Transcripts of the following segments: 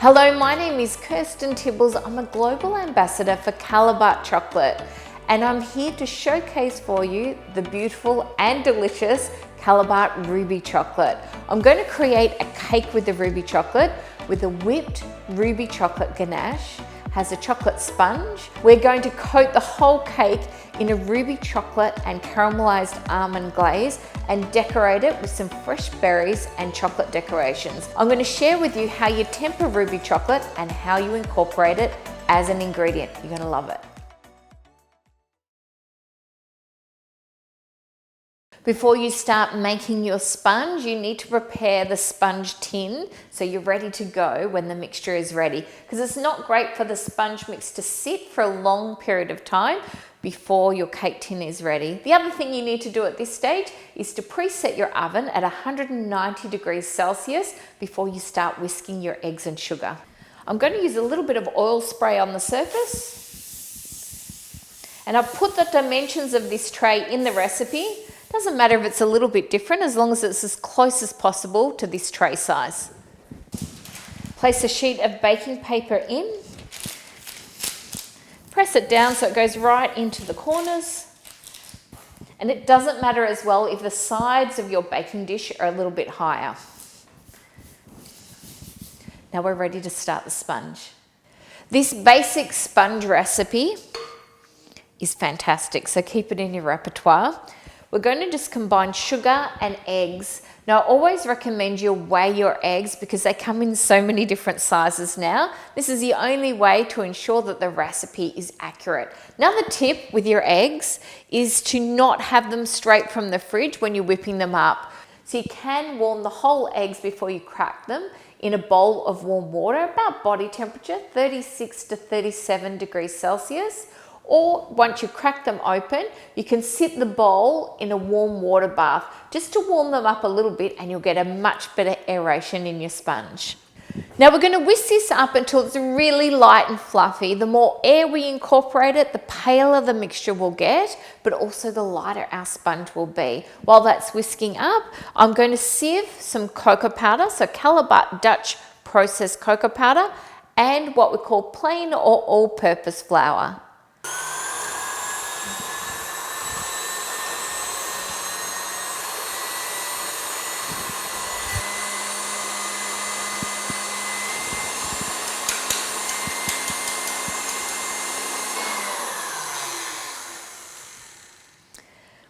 Hello, my name is Kirsten Tibbles. I'm a global ambassador for Callebaut chocolate, and I'm here to showcase for you the beautiful and delicious Callebaut ruby chocolate. I'm going to create a cake with the ruby chocolate with a whipped ruby chocolate ganache, has a chocolate sponge. We're going to coat the whole cake in a ruby chocolate and caramelized almond glaze and decorate it with some fresh berries and chocolate decorations. I'm going to share with you how you temper ruby chocolate and how you incorporate it as an ingredient. You're going to love it. Before you start making your sponge, you need to prepare the sponge tin so you're ready to go when the mixture is ready, because it's not great for the sponge mix to sit for a long period of time before your cake tin is ready. The other thing you need to do at this stage is to preset your oven at 190 degrees Celsius before you start whisking your eggs and sugar. I'm going to use a little bit of oil spray on the surface, and I've put the dimensions of this tray in the recipe. Doesn't matter if it's a little bit different, as long as it's as close as possible to this tray size. Place a sheet of baking paper in. Press it down so it goes right into the corners. And it doesn't matter as well if the sides of your baking dish are a little bit higher. Now we're ready to start the sponge. This basic sponge recipe is fantastic, so keep it in your repertoire. We're going to just combine sugar and eggs. Now, I always recommend you weigh your eggs because they come in so many different sizes now. This is the only way to ensure that the recipe is accurate. Another tip with your eggs is to not have them straight from the fridge when you're whipping them up. So you can warm the whole eggs before you crack them in a bowl of warm water, about body temperature, 36 to 37 degrees Celsius. Or once you crack them open, you can sit the bowl in a warm water bath just to warm them up a little bit, and you'll get a much better aeration in your sponge. Now we're going to whisk this up until it's really light and fluffy. The more air we incorporate it, the paler the mixture will get, but also the lighter our sponge will be. While that's whisking up, I'm going to sieve some cocoa powder, so Callebaut Dutch processed cocoa powder, and what we call plain or all-purpose flour.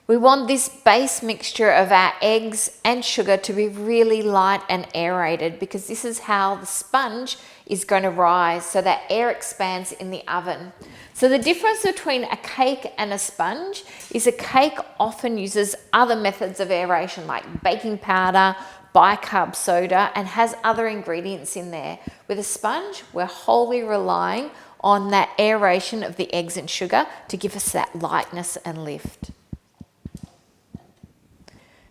We want this base mixture of our eggs and sugar to be really light and aerated, because this is how the sponge is going to rise, so that air expands in the oven. So the difference between a cake and a sponge is a cake often uses other methods of aeration like baking powder, bicarb soda, and has other ingredients in there. With a sponge, we're wholly relying on that aeration of the eggs and sugar to give us that lightness and lift.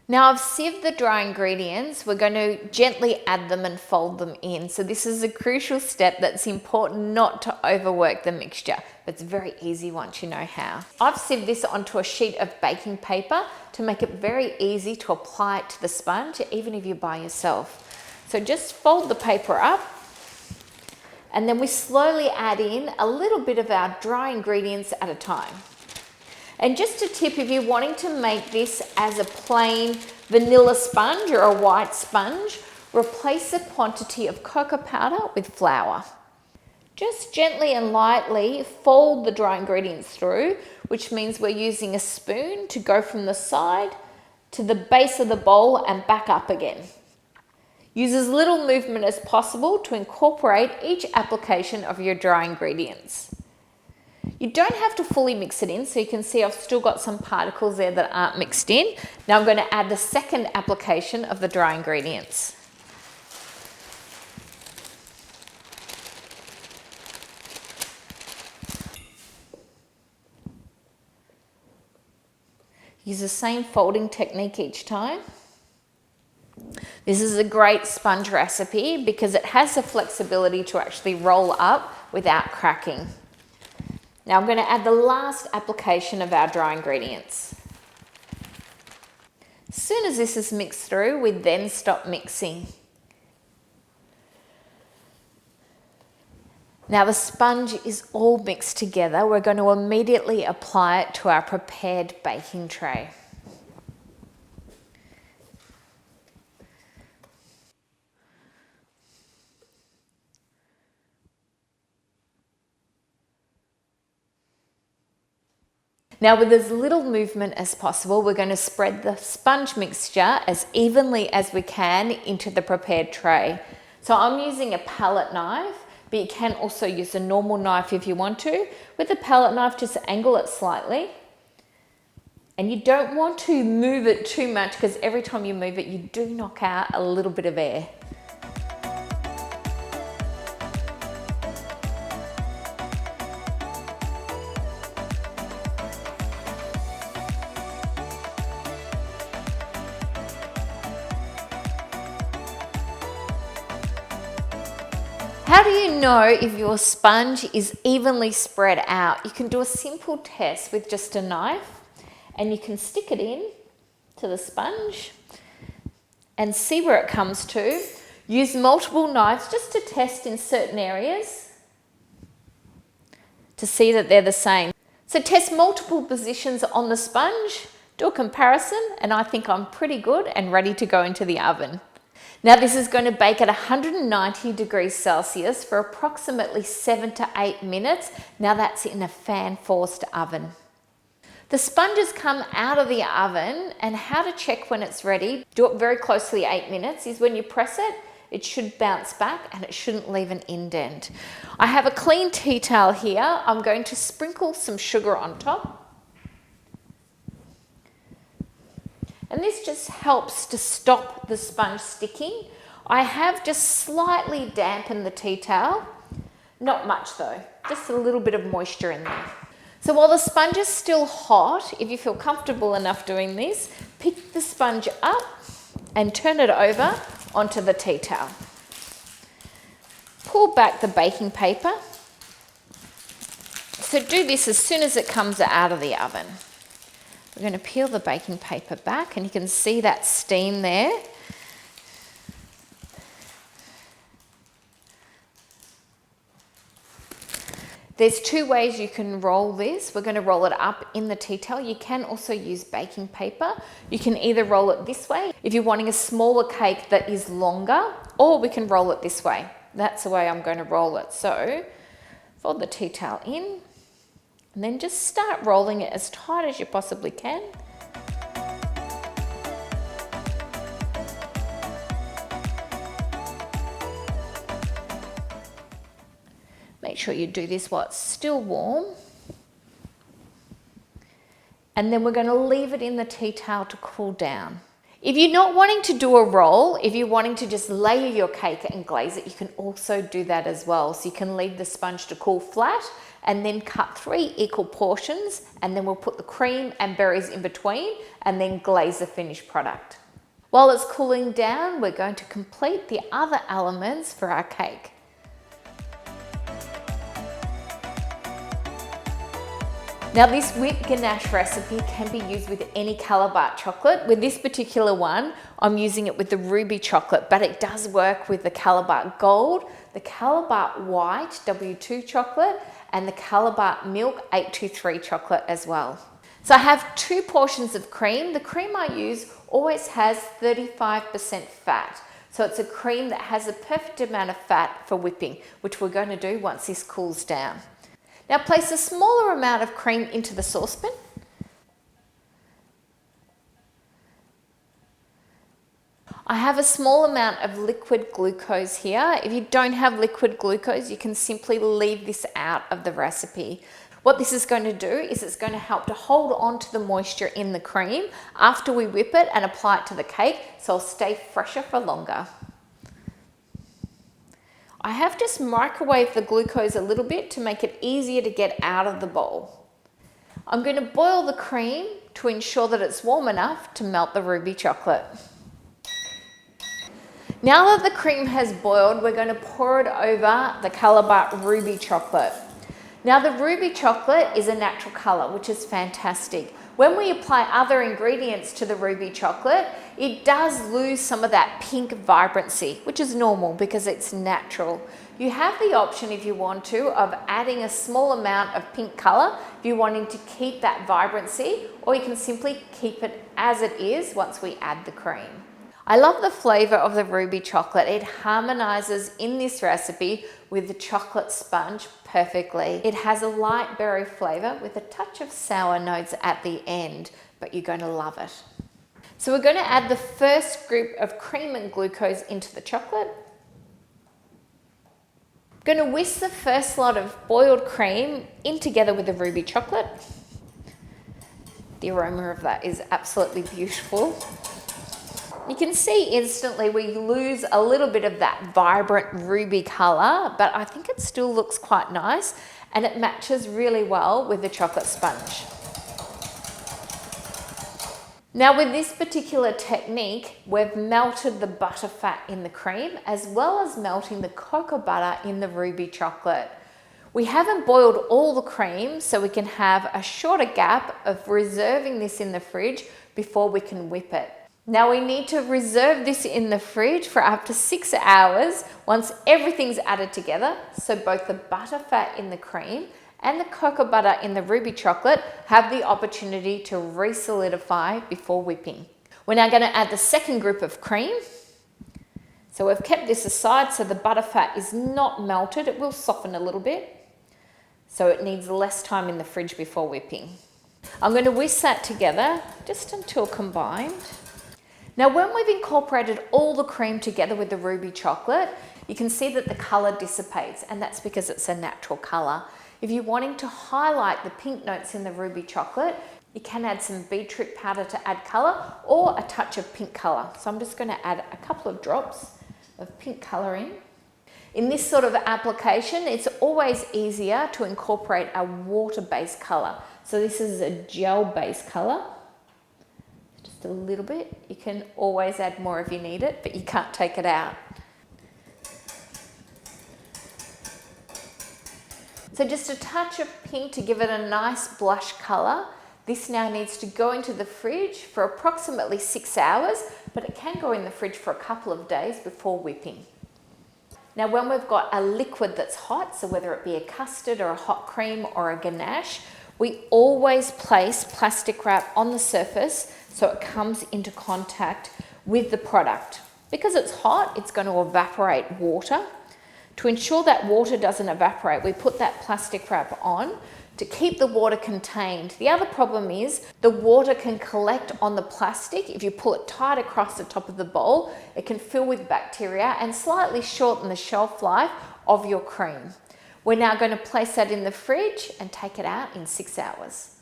Now I've sieved the dry ingredients. We're going to gently add them and fold them in. So this is a crucial step that's important not to overwork the mixture, but it's very easy once you know how. I've sieved this onto a sheet of baking paper to make it very easy to apply it to the sponge, even if you're by yourself. So just fold the paper up, and then we slowly add in a little bit of our dry ingredients at a time. And just a tip, if you're wanting to make this as a plain vanilla sponge or a white sponge, replace the quantity of cocoa powder with flour. Just gently and lightly fold the dry ingredients through, which means we're using a spoon to go from the side to the base of the bowl and back up again. Use as little movement as possible to incorporate each application of your dry ingredients. You don't have to fully mix it in, so you can see I've still got some particles there that aren't mixed in. Now I'm going to add the second application of the dry ingredients. Use the same folding technique each time. This is a great sponge recipe because it has the flexibility to actually roll up without cracking. Now I'm going to add the last application of our dry ingredients. As soon as this is mixed through, we then stop mixing. Now the sponge is all mixed together. We're going to immediately apply it to our prepared baking tray. Now with as little movement as possible, we're going to spread the sponge mixture as evenly as we can into the prepared tray. So I'm using a palette knife, but you can also use a normal knife if you want to. With a palette knife, just angle it slightly. And you don't want to move it too much because every time you move it, you do knock out a little bit of air. How do you know if your sponge is evenly spread out? You can do a simple test with just a knife and you can stick it in to the sponge and see where it comes to. Use multiple knives just to test in certain areas to see that they're the same. So test multiple positions on the sponge, do a comparison, and I think I'm pretty good and ready to go into the oven. Now this is going to bake at 190 degrees Celsius for approximately 7 to 8 minutes. Now that's in a fan-forced oven. The sponges come out of the oven, and how to check when it's ready, do it very closely 8 minutes, is when you press it, it should bounce back and it shouldn't leave an indent. I have a clean tea towel here. I'm going to sprinkle some sugar on top. And this just helps to stop the sponge sticking. I have just slightly dampened the tea towel. Not much though, just a little bit of moisture in there. So while the sponge is still hot, if you feel comfortable enough doing this, pick the sponge up and turn it over onto the tea towel. Pull back the baking paper. So do this as soon as it comes out of the oven. We're going to peel the baking paper back and you can see that steam there. There's two ways you can roll this. We're going to roll it up in the tea towel. You can also use baking paper. You can either roll it this way if you're wanting a smaller cake that is longer, or we can roll it this way. That's the way I'm going to roll it. So fold the tea towel in. And then just start rolling it as tight as you possibly can. Make sure you do this while it's still warm. And then we're going to leave it in the tea towel to cool down. If you're not wanting to do a roll, if you're wanting to just layer your cake and glaze it, you can also do that as well. So you can leave the sponge to cool flat and then cut 3 equal portions, and then we'll put the cream and berries in between and then glaze the finished product. While it's cooling down, we're going to complete the other elements for our cake. Now this whipped ganache recipe can be used with any Callebaut chocolate. With this particular one, I'm using it with the ruby chocolate, but it does work with the Callebaut gold, the Callebaut white W2 chocolate, and the Callebaut milk 823 chocolate as well. So I have 2 portions of cream. The cream I use always has 35% fat. So it's a cream that has a perfect amount of fat for whipping, which we're going to do once this cools down. Now place a smaller amount of cream into the saucepan. I have a small amount of liquid glucose here. If you don't have liquid glucose, you can simply leave this out of the recipe. What this is going to do is it's going to help to hold on to the moisture in the cream after we whip it and apply it to the cake, so it'll stay fresher for longer. I have just microwaved the glucose a little bit to make it easier to get out of the bowl. I'm going to boil the cream to ensure that it's warm enough to melt the ruby chocolate. Now that the cream has boiled, we're going to pour it over the Callebaut ruby chocolate. Now the ruby chocolate is a natural colour, which is fantastic. When we apply other ingredients to the ruby chocolate, it does lose some of that pink vibrancy, which is normal because it's natural. You have the option, if you want to, of adding a small amount of pink color if you're wanting to keep that vibrancy, or you can simply keep it as it is once we add the cream. I love the flavor of the ruby chocolate. It harmonizes in this recipe with the chocolate sponge perfectly. It has a light berry flavor with a touch of sour notes at the end, but you're going to love it. So we're going to add the first group of cream and glucose into the chocolate. I'm going to whisk the first lot of boiled cream in together with the ruby chocolate. The aroma of that is absolutely beautiful. You can see instantly we lose a little bit of that vibrant ruby color, but I think it still looks quite nice and it matches really well with the chocolate sponge. Now with this particular technique, we've melted the butter fat in the cream as well as melting the cocoa butter in the ruby chocolate. We haven't boiled all the cream, so we can have a shorter gap of reserving this in the fridge before we can whip it. Now we need to reserve this in the fridge for up to 6 hours once everything's added together, so both the butter fat in the cream and the cocoa butter in the ruby chocolate have the opportunity to re-solidify before whipping. We're now going to add the second group of cream. So we've kept this aside so the butter fat is not melted. It will soften a little bit, so it needs less time in the fridge before whipping. I'm going to whisk that together just until combined. Now when we've incorporated all the cream together with the ruby chocolate, you can see that the colour dissipates, and that's because it's a natural colour. If you're wanting to highlight the pink notes in the ruby chocolate, you can add some beetroot powder to add colour or a touch of pink colour. So I'm just going to add a couple of drops of pink colour in. In this sort of application, it's always easier to incorporate a water-based colour. So this is a gel-based colour. Just a little bit. You can always add more if you need it, but you can't take it out. So just a touch of pink to give it a nice blush colour. This now needs to go into the fridge for approximately 6 hours, but it can go in the fridge for a couple of days before whipping. Now when we've got a liquid that's hot, so whether it be a custard or a hot cream or a ganache, we always place plastic wrap on the surface so it comes into contact with the product. Because it's hot, it's going to evaporate water. To ensure that water doesn't evaporate, we put that plastic wrap on to keep the water contained. The other problem is the water can collect on the plastic. If you pull it tight across the top of the bowl, it can fill with bacteria and slightly shorten the shelf life of your cream. We're now going to place that in the fridge and take it out in 6 hours.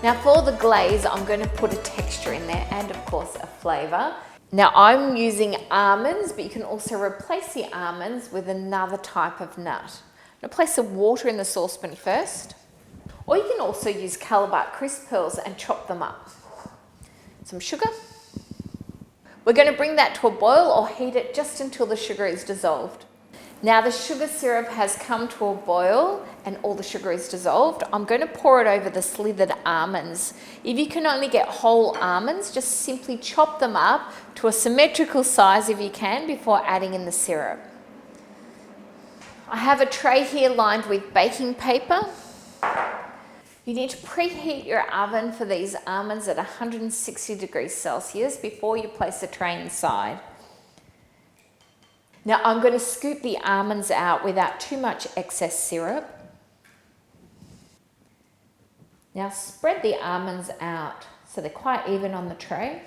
Now for the glaze, I'm going to put a texture in there and of course a flavour. Now I'm using almonds, but you can also replace the almonds with another type of nut. I'm going to place some water in the saucepan first, or you can also use Callebaut crisp pearls and chop them up. Some sugar. We're going to bring that to a boil or heat it just until the sugar is dissolved. Now the sugar syrup has come to a boil and all the sugar is dissolved. I'm going to pour it over the slithered almonds. If you can only get whole almonds, just simply chop them up to a symmetrical size if you can before adding in the syrup. I have a tray here lined with baking paper. You need to preheat your oven for these almonds at 160 degrees Celsius before you place the tray inside. Now I'm going to scoop the almonds out without too much excess syrup. Now spread the almonds out so they're quite even on the tray.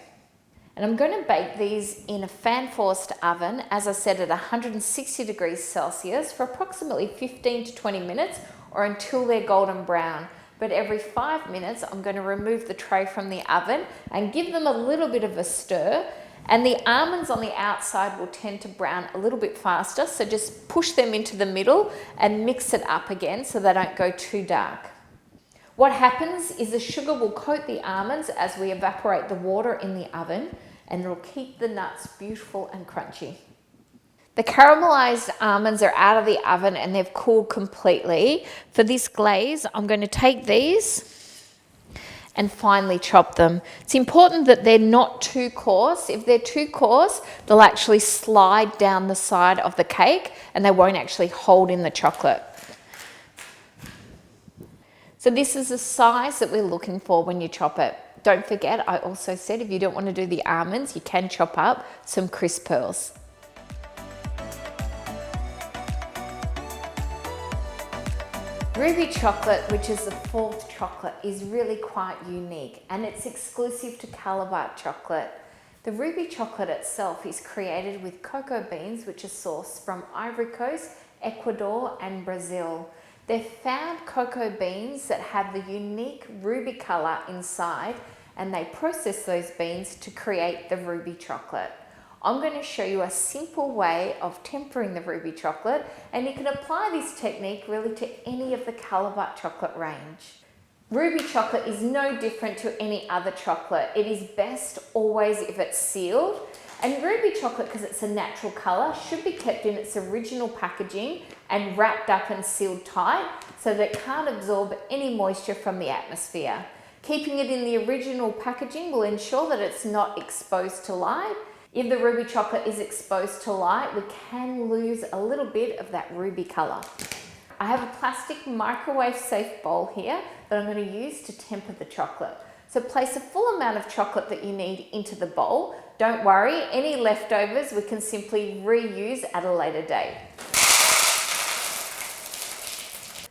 And I'm going to bake these in a fan-forced oven, as I said, at 160 degrees Celsius for approximately 15 to 20 minutes or until they're golden brown. But every 5 minutes I'm going to remove the tray from the oven and give them a little bit of a stir. And the almonds on the outside will tend to brown a little bit faster, so just push them into the middle and mix it up again so they don't go too dark. What happens is the sugar will coat the almonds as we evaporate the water in the oven, and it'll keep the nuts beautiful and crunchy. The caramelized almonds are out of the oven and they've cooled completely. For this glaze, I'm going to take these and finely chop them. It's important that they're not too coarse. If they're too coarse, they'll actually slide down the side of the cake and they won't actually hold in the chocolate. So this is the size that we're looking for when you chop it. Don't forget, I also said if you don't want to do the almonds, you can chop up some crisp pearls. Ruby chocolate, which is the fourth chocolate, is really quite unique and it's exclusive to Callebaut chocolate. The ruby chocolate itself is created with cocoa beans, which are sourced from Ivory Coast, Ecuador and Brazil. They're found cocoa beans that have the unique ruby colour inside, and they process those beans to create the ruby chocolate. I'm going to show you a simple way of tempering the ruby chocolate, and you can apply this technique really to any of the Callebaut chocolate range. Ruby chocolate is no different to any other chocolate. It is best always if it's sealed, and ruby chocolate, because it's a natural colour, should be kept in its original packaging and wrapped up and sealed tight so that it can't absorb any moisture from the atmosphere. Keeping it in the original packaging will ensure that it's not exposed to light. If the ruby chocolate is exposed to light, we can lose a little bit of that ruby colour. I have a plastic microwave safe bowl here that I'm going to use to temper the chocolate. So place a full amount of chocolate that you need into the bowl. Don't worry, any leftovers we can simply reuse at a later date.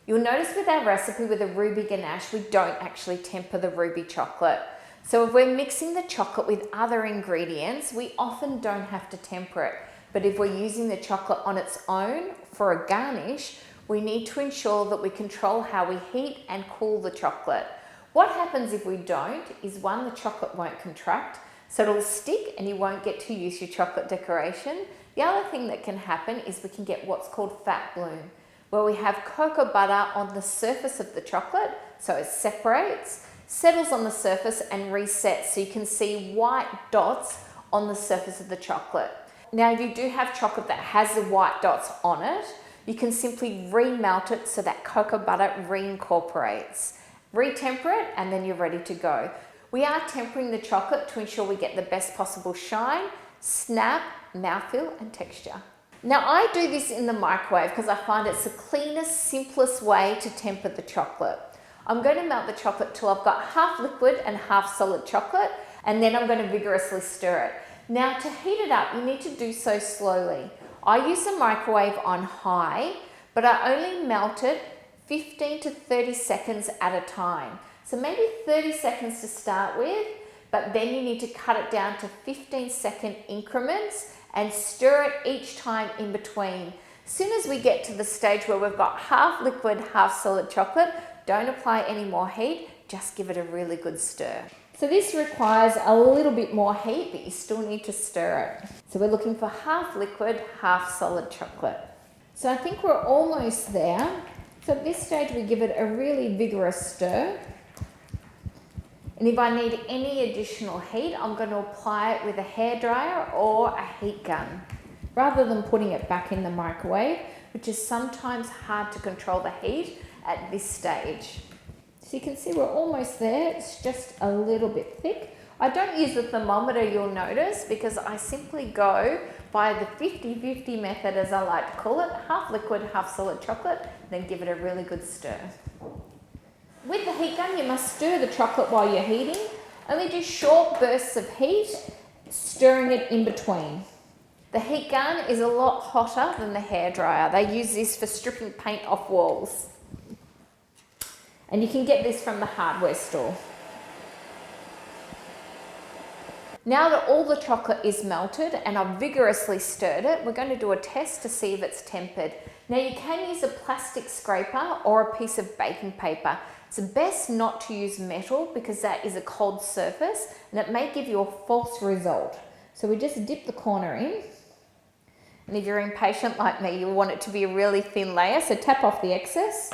You'll notice with our recipe with the ruby ganache, we don't actually temper the ruby chocolate. So if we're mixing the chocolate with other ingredients, we often don't have to temper it. But if we're using the chocolate on its own for a garnish, we need to ensure that we control how we heat and cool the chocolate. What happens if we don't is, one, the chocolate won't contract, so it'll stick and you won't get to use your chocolate decoration. The other thing that can happen is we can get what's called fat bloom, where we have cocoa butter on the surface of the chocolate, so it separates, settles on the surface and resets, so you can see white dots on the surface of the chocolate. Now, if you do have chocolate that has the white dots on it, you can simply remelt it so that cocoa butter reincorporates. Retemper it and then you're ready to go. We are tempering the chocolate to ensure we get the best possible shine, snap, mouthfeel and texture. Now, I do this in the microwave because I find it's the cleanest, simplest way to temper the chocolate. I'm going to melt the chocolate till I've got half liquid and half solid chocolate, and then I'm going to vigorously stir it. Now, to heat it up, you need to do so slowly. I use the microwave on high, but I only melt it 15 to 30 seconds at a time. So maybe 30 seconds to start with, but then you need to cut it down to 15-second increments and stir it each time in between. As soon as we get to the stage where we've got half liquid, half solid chocolate, don't apply any more heat, just give it a really good stir. So this requires a little bit more heat, but you still need to stir it. So we're looking for half liquid, half solid chocolate. So I think we're almost there. So at this stage we give it a really vigorous stir. And if I need any additional heat, I'm going to apply it with a hairdryer or a heat gun, rather than putting it back in the microwave, which is sometimes hard to control the heat at this stage. So you can see we're almost there. It's just a little bit thick. I don't use the thermometer, you'll notice, because I simply go by the 50-50 method, as I like to call it, half liquid, half solid chocolate, then give it a really good stir. With the heat gun, you must stir the chocolate while you're heating. Only do short bursts of heat, stirring it in between. The heat gun is a lot hotter than the hairdryer. They use this for stripping paint off walls. And you can get this from the hardware store. Now that all the chocolate is melted and I've vigorously stirred it, we're going to do a test to see if it's tempered. Now you can use a plastic scraper or a piece of baking paper. It's best not to use metal because that is a cold surface and it may give you a false result. So we just dip the corner in. And if you're impatient like me, you'll want it to be a really thin layer, so tap off the excess.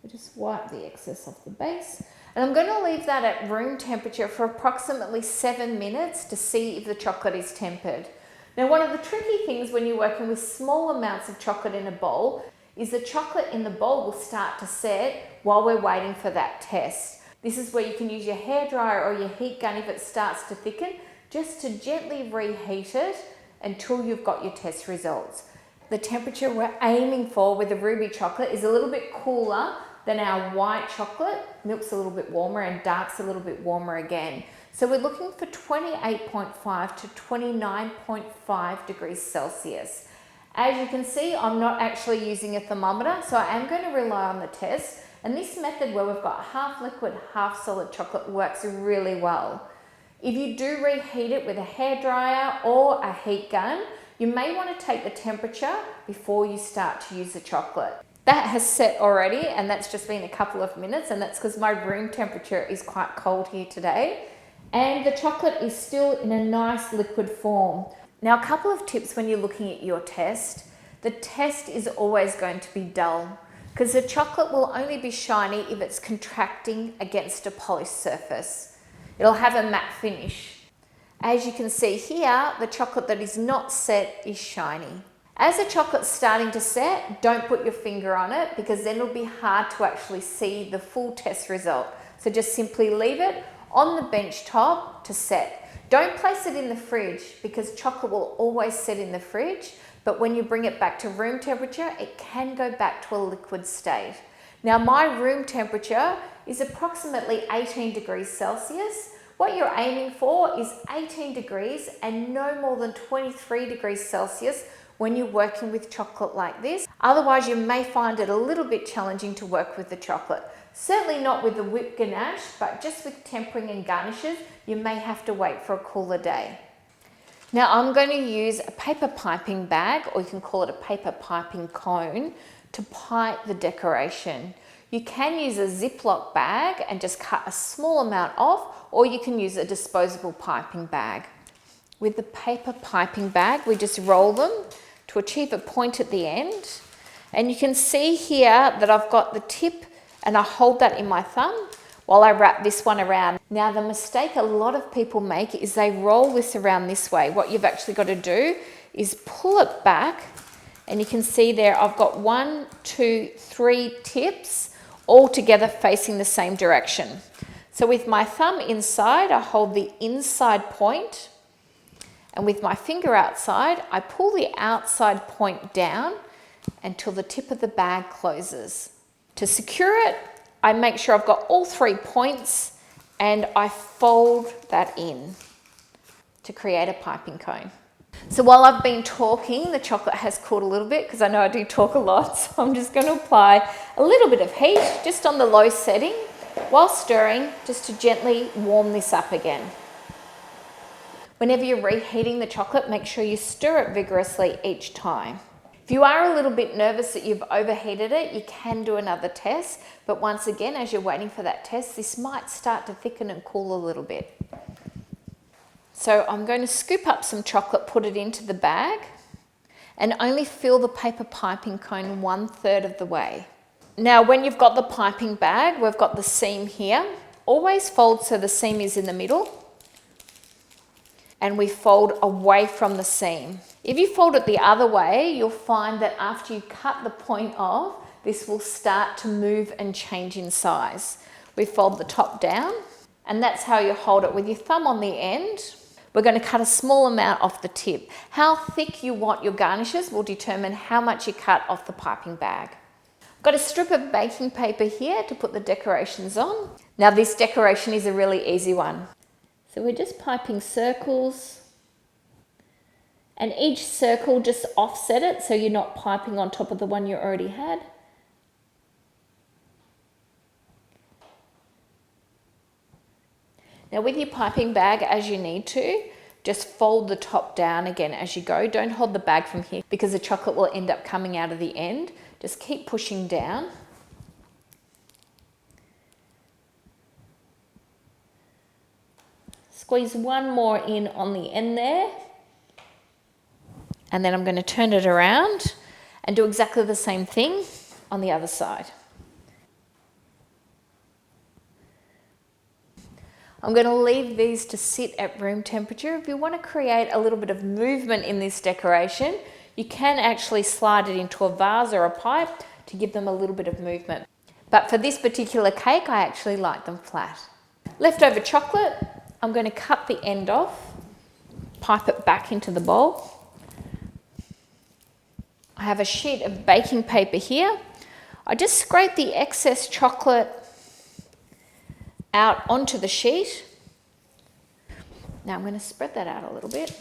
Just wipe the excess off the base. And I'm going to leave that at room temperature for approximately 7 minutes to see if the chocolate is tempered. Now, one of the tricky things when you're working with small amounts of chocolate in a bowl is the chocolate in the bowl will start to set while we're waiting for that test. This is where you can use your hairdryer or your heat gun if it starts to thicken, just to gently reheat it until you've got your test results. The temperature we're aiming for with the ruby chocolate is a little bit cooler than our white chocolate. Milk's a little bit warmer and dark's a little bit warmer again. So we're looking for 28.5 to 29.5 degrees Celsius. As you can see, I'm not actually using a thermometer, so I am going to rely on the test. And this method where we've got half liquid, half solid chocolate works really well. If you do reheat it with a hairdryer or a heat gun, you may want to take the temperature before you start to use the chocolate. That has set already, and that's just been a couple of minutes, and that's because my room temperature is quite cold here today. And the chocolate is still in a nice liquid form. Now, a couple of tips when you're looking at your test. The test is always going to be dull because the chocolate will only be shiny if it's contracting against a polished surface. It'll have a matte finish. As you can see here, the chocolate that is not set is shiny. As the chocolate's starting to set, don't put your finger on it because then it'll be hard to actually see the full test result. So just simply leave it on the bench top to set. Don't place it in the fridge because chocolate will always set in the fridge, but when you bring it back to room temperature, it can go back to a liquid state. Now my room temperature is approximately 18 degrees Celsius. What you're aiming for is 18 degrees and no more than 23 degrees Celsius when you're working with chocolate like this. Otherwise, you may find it a little bit challenging to work with the chocolate. Certainly not with the whipped ganache, but just with tempering and garnishes, you may have to wait for a cooler day. Now I'm going to use a paper piping bag, or you can call it a paper piping cone, to pipe the decoration. You can use a Ziploc bag and just cut a small amount off, or you can use a disposable piping bag. With the paper piping bag, we just roll them to achieve a point at the end. And you can see here that I've got the tip and I hold that in my thumb while I wrap this one around. Now the mistake a lot of people make is they roll this around this way. What you've actually got to do is pull it back, and you can see there I've got 1, 2, 3 tips all together facing the same direction. So with my thumb inside, I hold the inside point, and with my finger outside, I pull the outside point down until the tip of the bag closes. To secure it, I make sure I've got all 3 points and I fold that in to create a piping cone. So while I've been talking, the chocolate has cooled a little bit because I know I do talk a lot. So I'm just going to apply a little bit of heat just on the low setting while stirring, just to gently warm this up again. Whenever you're reheating the chocolate, make sure you stir it vigorously each time. If you are a little bit nervous that you've overheated it, you can do another test. But once again, as you're waiting for that test, this might start to thicken and cool a little bit. So I'm going to scoop up some chocolate, put it into the bag, and only fill the paper piping cone 1/3 of the way. Now, when you've got the piping bag, we've got the seam here. Always fold so the seam is in the middle, and we fold away from the seam. If you fold it the other way, you'll find that after you cut the point off, this will start to move and change in size. We fold the top down, and that's how you hold it with your thumb on the end. We're going to cut a small amount off the tip. How thick you want your garnishes will determine how much you cut off the piping bag. I've got a strip of baking paper here to put the decorations on. Now this decoration is a really easy one. So we're just piping circles, and each circle just offset it so you're not piping on top of the one you already had. Now with your piping bag, as you need to, just fold the top down again as you go. Don't hold the bag from here because the chocolate will end up coming out of the end. Just keep pushing down. Squeeze one more in on the end there. And then I'm going to turn it around and do exactly the same thing on the other side. I'm going to leave these to sit at room temperature. If you want to create a little bit of movement in this decoration, you can actually slide it into a vase or a pipe to give them a little bit of movement. But for this particular cake, I actually like them flat. Leftover chocolate, I'm going to cut the end off, pipe it back into the bowl. I have a sheet of baking paper here. I just scrape the excess chocolate out onto the sheet. Now I'm going to spread that out a little bit.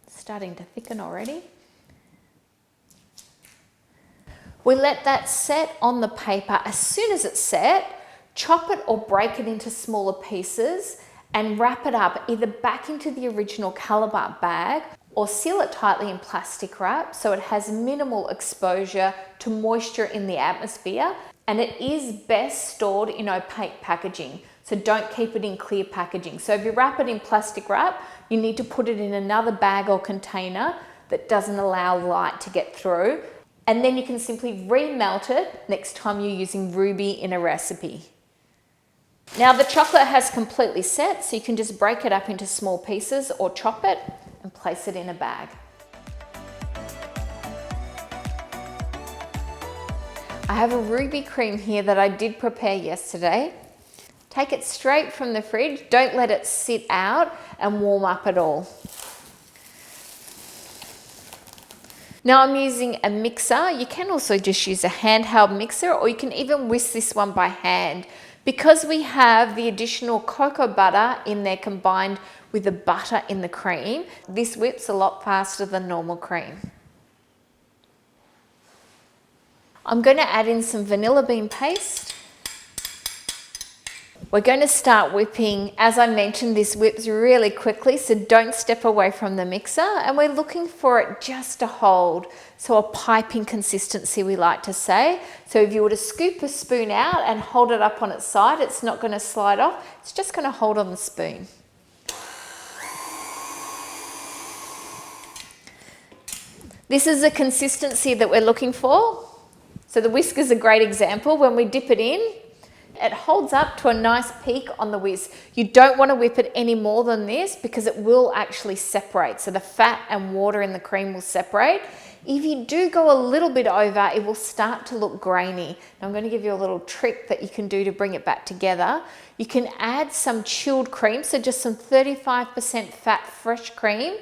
It's starting to thicken already. We let that set on the paper. As soon as it's set, chop it or break it into smaller pieces and wrap it up either back into the original Callebaut bag or seal it tightly in plastic wrap so it has minimal exposure to moisture in the atmosphere, and it is best stored in opaque packaging. So don't keep it in clear packaging. So if you wrap it in plastic wrap, you need to put it in another bag or container that doesn't allow light to get through. And then you can simply remelt it next time you're using ruby in a recipe. Now the chocolate has completely set, so you can just break it up into small pieces or chop it and place it in a bag. I have a ruby cream here that I did prepare yesterday. Take it straight from the fridge. Don't let it sit out and warm up at all. Now I'm using a mixer. You can also just use a handheld mixer, or you can even whisk this one by hand. Because we have the additional cocoa butter in there combined with the butter in the cream, this whips a lot faster than normal cream. I'm going to add in some vanilla bean paste. We're going to start whipping. As I mentioned, this whips really quickly, so don't step away from the mixer, and we're looking for it just to hold, so a piping consistency, we like to say. So if you were to scoop a spoon out and hold it up on its side, it's not going to slide off, it's just going to hold on the spoon. This is the consistency that we're looking for. So the whisk is a great example. When we dip it in, it holds up to a nice peak on the whisk. You don't want to whip it any more than this because it will actually separate. So the fat and water in the cream will separate. If you do go a little bit over, it will start to look grainy. Now I'm going to give you a little trick that you can do to bring it back together. You can add some chilled cream, so just some 35% fat fresh cream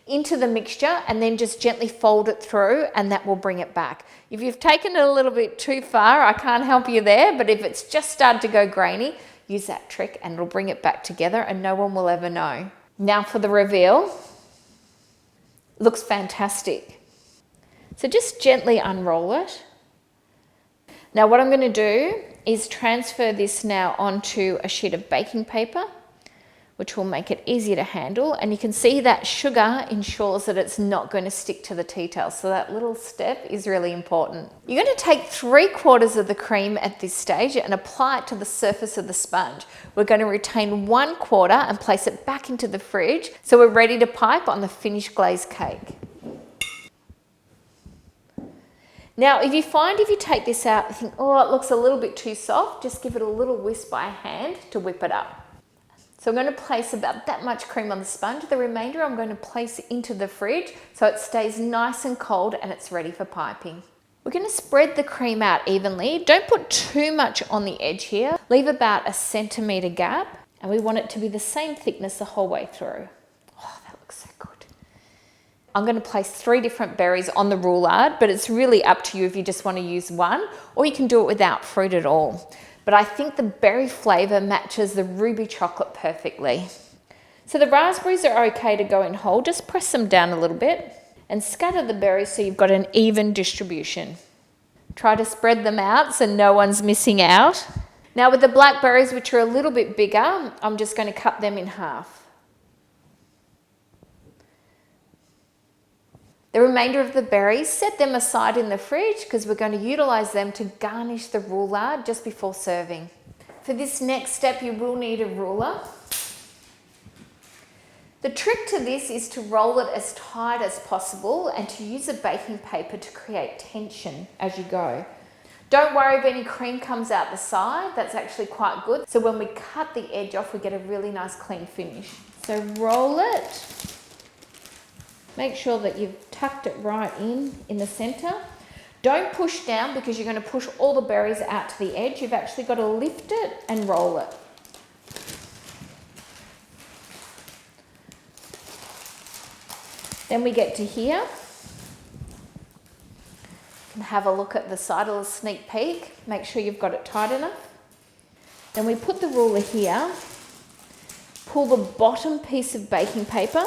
into the mixture, and then just gently fold it through, and that will bring it back. If you've taken it a little bit too far, I can't help you there, but if it's just started to go grainy, use that trick and it'll bring it back together and no one will ever know. Now for the reveal. Looks fantastic. So just gently unroll it. Now what I'm going to do is transfer this now onto a sheet of baking paper, which will make it easier to handle. And you can see that sugar ensures that it's not going to stick to the tea towel. So that little step is really important. You're going to take 3/4 of the cream at this stage and apply it to the surface of the sponge. We're going to retain 1/4 and place it back into the fridge. So we're ready to pipe on the finished glazed cake. Now, if you take this out and think, oh, it looks a little bit too soft, just give it a little whisk by hand to whip it up. So I'm going to place about that much cream on the sponge. The remainder I'm going to place into the fridge so it stays nice and cold and it's ready for piping. We're going to spread the cream out evenly. Don't put too much on the edge here. Leave about a centimetre gap, and we want it to be the same thickness the whole way through. Oh, that looks so good. I'm going to place 3 different berries on the roulade, but it's really up to you if you just want to use one, or you can do it without fruit at all. But I think the berry flavour matches the ruby chocolate perfectly. So the raspberries are okay to go in whole. Just press them down a little bit and scatter the berries so you've got an even distribution. Try to spread them out so no one's missing out. Now with the blackberries, which are a little bit bigger, I'm just going to cut them in half. The remainder of the berries, set them aside in the fridge because we're going to utilise them to garnish the roulade just before serving. For this next step, you will need a ruler. The trick to this is to roll it as tight as possible and to use a baking paper to create tension as you go. Don't worry if any cream comes out the side, that's actually quite good. So when we cut the edge off, we get a really nice clean finish. So roll it. Make sure that you've tucked it right in the centre. Don't push down because you're going to push all the berries out to the edge. You've actually got to lift it and roll it. Then we get to here. You can have a look at the side, a little sneak peek. Make sure you've got it tight enough. Then we put the ruler here, pull the bottom piece of baking paper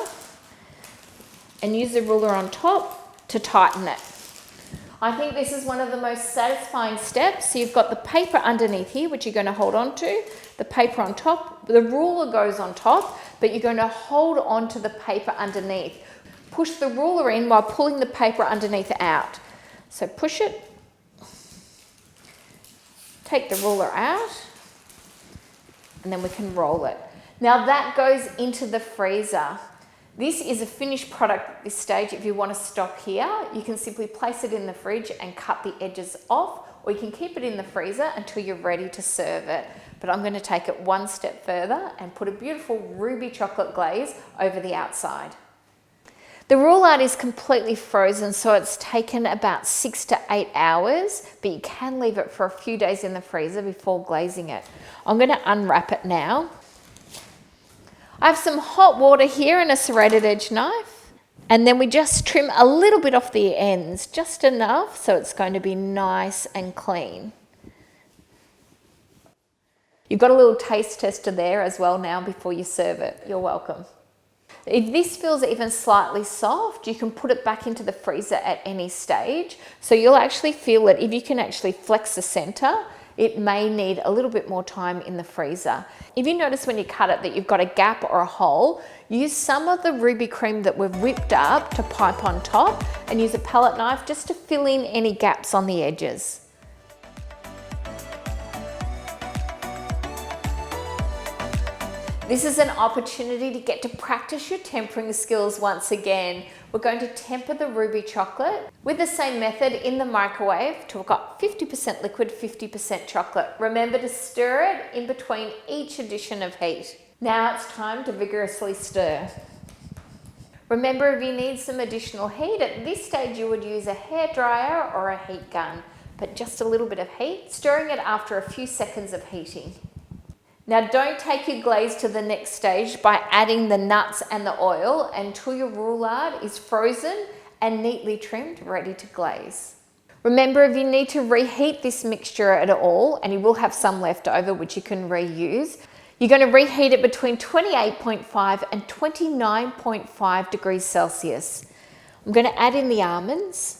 and use the ruler on top to tighten it. I think this is one of the most satisfying steps. So you've got the paper underneath here, which you're going to hold on to, the paper on top, the ruler goes on top, but you're going to hold on to the paper underneath. Push the ruler in while pulling the paper underneath out. So push it, take the ruler out, and then we can roll it. Now that goes into the freezer. This is a finished product at this stage. If you want to stop here, you can simply place it in the fridge and cut the edges off, or you can keep it in the freezer until you're ready to serve it. But I'm going to take it one step further and put a beautiful ruby chocolate glaze over the outside. The roulade is completely frozen, so it's taken about 6 to 8 hours, but you can leave it for a few days in the freezer before glazing it. I'm going to unwrap it now. I have some hot water here and a serrated edge knife, and then we just trim a little bit off the ends, just enough so it's going to be nice and clean. You've got a little taste tester there as well now before you serve it. You're welcome. If this feels even slightly soft, you can put it back into the freezer at any stage. So you'll actually feel it. If you can actually flex the center, it may need a little bit more time in the freezer. If you notice when you cut it that you've got a gap or a hole, use some of the ruby cream that we've whipped up to pipe on top and use a palette knife just to fill in any gaps on the edges. This is an opportunity to get to practice your tempering skills once again. We're going to temper the ruby chocolate with the same method in the microwave till we've got 50% liquid, 50% chocolate. Remember to stir it in between each addition of heat. Now it's time to vigorously stir. Remember, if you need some additional heat, at this stage you would use a hairdryer or a heat gun, but just a little bit of heat, stirring it after a few seconds of heating. Now don't take your glaze to the next stage by adding the nuts and the oil until your roulade is frozen and neatly trimmed, ready to glaze. Remember, if you need to reheat this mixture at all, and you will have some left over which you can reuse, you're going to reheat it between 28.5 and 29.5 degrees Celsius. I'm going to add in the almonds.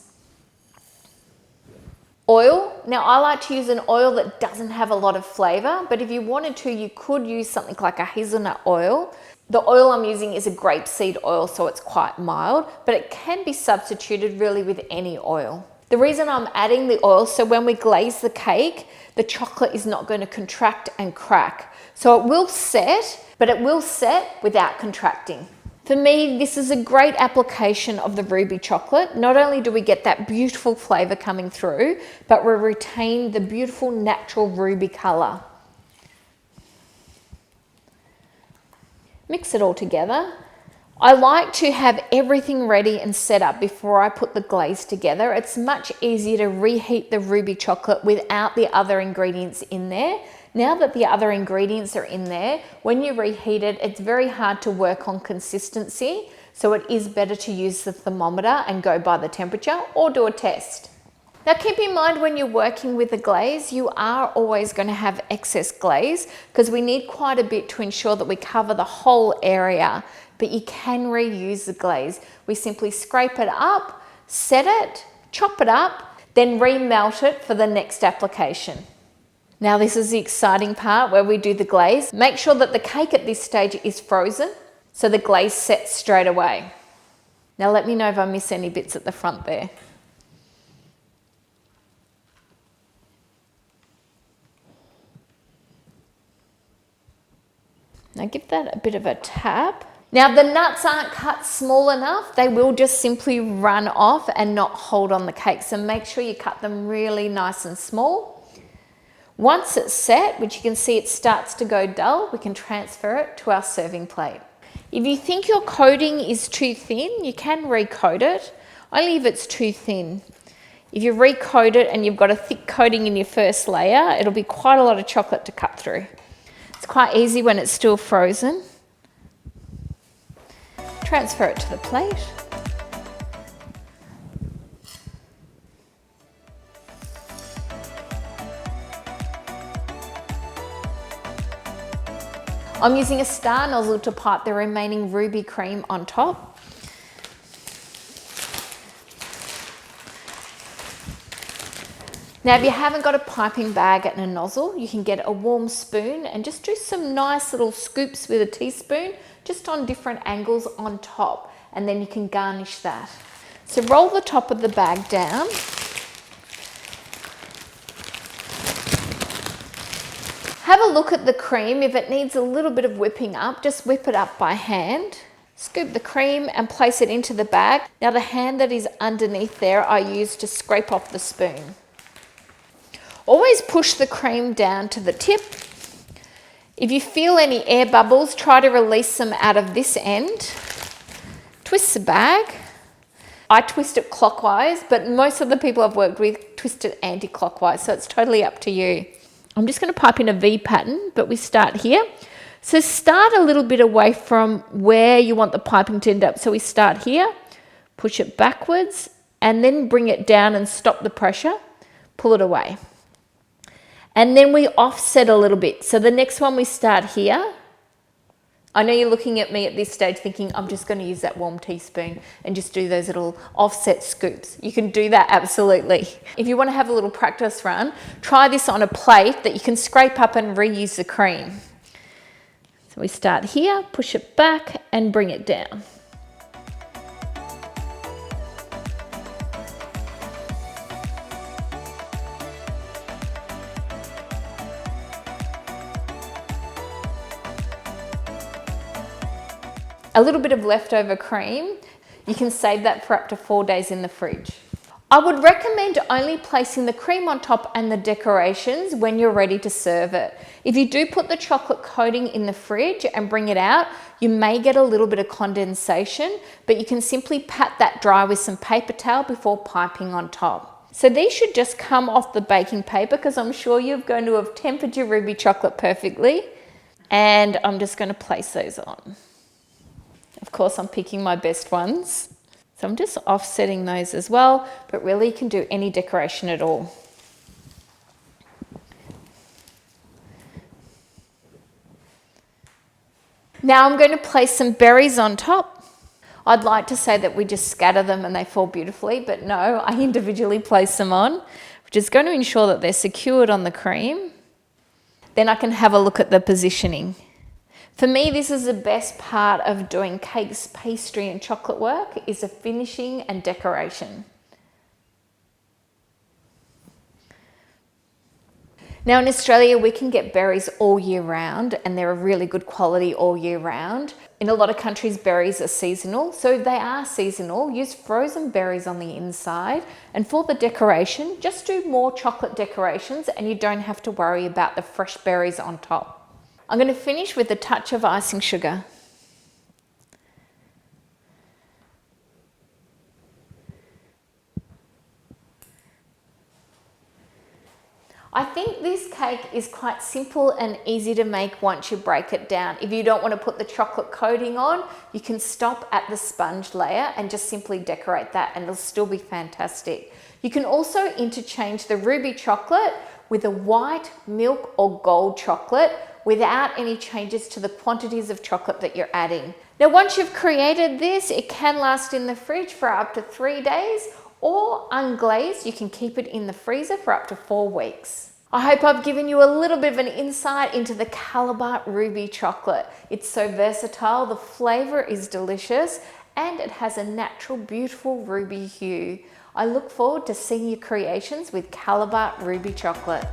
Oil. Now I like to use an oil that doesn't have a lot of flavor, but if you wanted to, you could use something like a hazelnut oil. The oil I'm using is a grapeseed oil, so it's quite mild, but it can be substituted really with any oil. The reason I'm adding the oil, so when we glaze the cake, the chocolate is not going to contract and crack. So it will set, but it will set without contracting. For me, this is a great application of the ruby chocolate. Not only do we get that beautiful flavor coming through, but we retain the beautiful natural ruby color. Mix it all together. I like to have everything ready and set up before I put the glaze together. It's much easier to reheat the ruby chocolate without the other ingredients in there. Now that the other ingredients are in there, when you reheat it, it's very hard to work on consistency. So it is better to use the thermometer and go by the temperature or do a test. Now keep in mind when you're working with the glaze, you are always going to have excess glaze because we need quite a bit to ensure that we cover the whole area, but you can reuse the glaze. We simply scrape it up, set it, chop it up, then remelt it for the next application. Now this is the exciting part where we do the glaze. Make sure that the cake at this stage is frozen so the glaze sets straight away. Now let me know if I miss any bits at the front there. Now give that a bit of a tap. Now the nuts aren't cut small enough, they will just simply run off and not hold on the cake. So make sure you cut them really nice and small. Once it's set, which you can see it starts to go dull, we can transfer it to our serving plate. If you think your coating is too thin, you can recoat it, only if it's too thin. If you recoat it and you've got a thick coating in your first layer, it'll be quite a lot of chocolate to cut through. It's quite easy when it's still frozen. Transfer it to the plate. I'm using a star nozzle to pipe the remaining ruby cream on top. Now, if you haven't got a piping bag and a nozzle, you can get a warm spoon and just do some nice little scoops with a teaspoon, just on different angles on top, and then you can garnish that. So roll the top of the bag down. Have a look at the cream. If it needs a little bit of whipping up, just whip it up by hand. Scoop the cream and place it into the bag. Now the hand that is underneath there I use to scrape off the spoon. Always push the cream down to the tip. If you feel any air bubbles, try to release them out of this end. Twist the bag. I twist it clockwise, but most of the people I've worked with twist it anti-clockwise, so it's totally up to you. I'm just going to pipe in a V pattern, but we start here. So start a little bit away from where you want the piping to end up. So we start here, push it backwards, and then bring it down and stop the pressure, pull it away. And then we offset a little bit. So the next one we start here. I know you're looking at me at this stage thinking, I'm just going to use that warm teaspoon and just do those little offset scoops. You can do that absolutely. If you want to have a little practice run, try this on a plate that you can scrape up and reuse the cream. So we start here, push it back and bring it down. A little bit of leftover cream, you can save that for up to 4 days in the fridge. I would recommend only placing the cream on top and the decorations when you're ready to serve it. If you do put the chocolate coating in the fridge and bring it out, you may get a little bit of condensation, but you can simply pat that dry with some paper towel before piping on top. So these should just come off the baking paper because I'm sure you're going to have tempered your ruby chocolate perfectly. And I'm just going to place those on. Of course, I'm picking my best ones. So I'm just offsetting those as well, but really you can do any decoration at all. Now I'm going to place some berries on top. I'd like to say that we just scatter them and they fall beautifully, but no, I individually place them on, which is going to ensure that they're secured on the cream. Then I can have a look at the positioning. For me, this is the best part of doing cakes, pastry and chocolate work, is the finishing and decoration. Now in Australia, we can get berries all year round and they're a really good quality all year round. In a lot of countries, berries are seasonal. So if they are seasonal, use frozen berries on the inside. And for the decoration, just do more chocolate decorations and you don't have to worry about the fresh berries on top. I'm going to finish with a touch of icing sugar. I think this cake is quite simple and easy to make once you break it down. If you don't want to put the chocolate coating on, you can stop at the sponge layer and just simply decorate that and it'll still be fantastic. You can also interchange the ruby chocolate with a white, milk or gold chocolate without any changes to the quantities of chocolate that you're adding. Now once you've created this, it can last in the fridge for up to 3 days, or unglazed, you can keep it in the freezer for up to 4 weeks. I hope I've given you a little bit of an insight into the Callebaut ruby chocolate. It's so versatile, the flavour is delicious, and it has a natural, beautiful ruby hue. I look forward to seeing your creations with Callebaut ruby chocolate.